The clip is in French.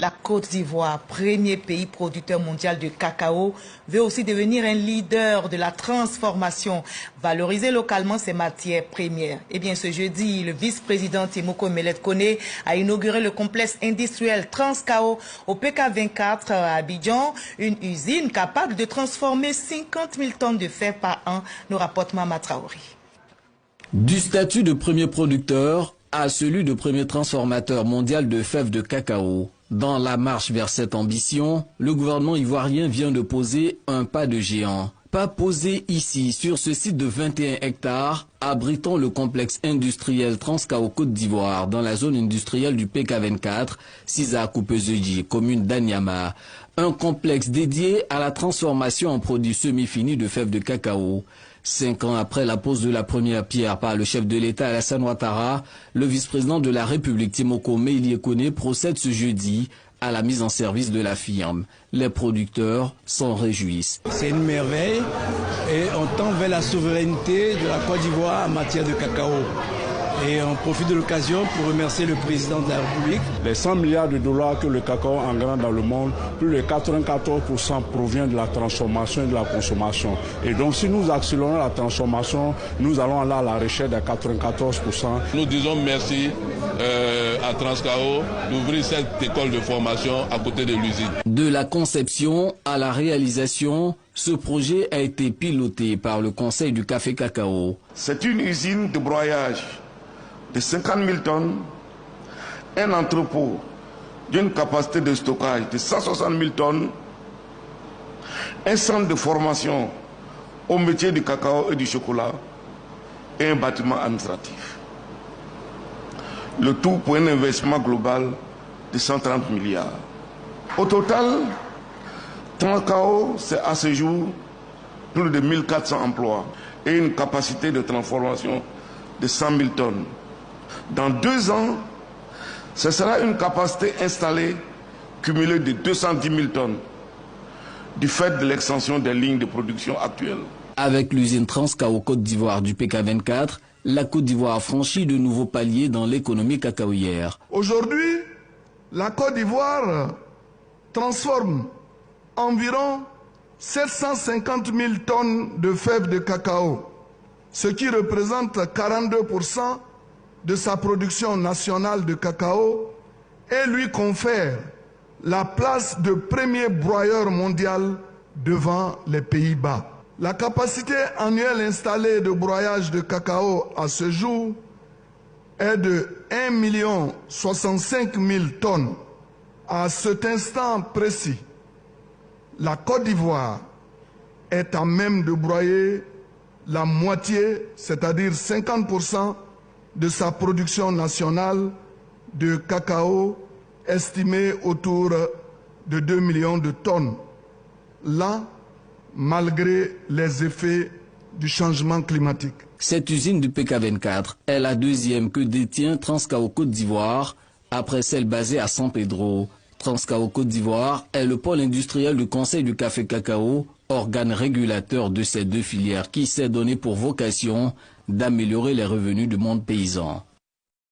La Côte d'Ivoire, premier pays producteur mondial de cacao, veut aussi devenir un leader de la transformation, valoriser localement ses matières premières. Eh bien, ce jeudi, le vice-président Timoko Melet Kone a inauguré le complexe industriel Transcao au PK24 à Abidjan, une usine capable de transformer 50 000 tonnes de fèves par an, nous rapporte Mama Traoré. Du statut de premier producteur à celui de premier transformateur mondial de fèves de cacao. Dans la marche vers cette ambition, le gouvernement ivoirien vient de poser un pas de géant. Pas posé ici, sur ce site de 21 hectares, abritant le complexe industriel Transcao Côte d'Ivoire, dans la zone industrielle du PK24, Sisa Coupezeji, commune d'Anyama. Un complexe dédié à la transformation en produits semi-finis de fèves de cacao. 5 ans après la pose de la première pierre par le chef de l'État Alassane Ouattara, le vice-président de la République Timoko Melet Kone procède ce jeudi à la mise en service de la firme. Les producteurs s'en réjouissent. C'est une merveille et on tend vers la souveraineté de la Côte d'Ivoire en matière de cacao. Et on profite de l'occasion pour remercier le président de la République. Les 100 milliards de dollars que le cacao engrange dans le monde, plus de 94% provient de la transformation et de la consommation. Et donc si nous accélérons la transformation, nous allons aller à la recherche de 94%. Nous disons merci à Transcao d'ouvrir cette école de formation à côté de l'usine. De la conception à la réalisation, ce projet a été piloté par le Conseil du café cacao. C'est une usine de broyage de 50 000 tonnes, un entrepôt d'une capacité de stockage de 160 000 tonnes, un centre de formation au métier du cacao et du chocolat et un bâtiment administratif. Le tout pour un investissement global de 130 milliards. Au total, Transcao, c'est à ce jour plus de 1400 emplois et une capacité de transformation de 100 000 tonnes. Dans 2 ans, ce sera une capacité installée cumulée de 210 000 tonnes du fait de l'extension des lignes de production actuelles. Avec l'usine Transcao Côte d'Ivoire du PK24, la Côte d'Ivoire franchit de nouveaux paliers dans l'économie cacaoyère. Aujourd'hui, la Côte d'Ivoire transforme environ 750 000 tonnes de fèves de cacao, ce qui représente 42% de sa production nationale de cacao et lui confère la place de premier broyeur mondial devant les Pays-Bas. La capacité annuelle installée de broyage de cacao à ce jour est de 1 065 000 tonnes. À cet instant précis, la Côte d'Ivoire est à même de broyer la moitié, c'est-à-dire 50% de sa production nationale de cacao estimée autour de 2 millions de tonnes. Là, malgré les effets du changement climatique. Cette usine du PK24 est la deuxième que détient Transcao Côte d'Ivoire, après celle basée à San Pedro. Transcao Côte d'Ivoire est le pôle industriel du Conseil du café cacao, organe régulateur de ces deux filières qui s'est donné pour vocation d'améliorer les revenus du monde paysan.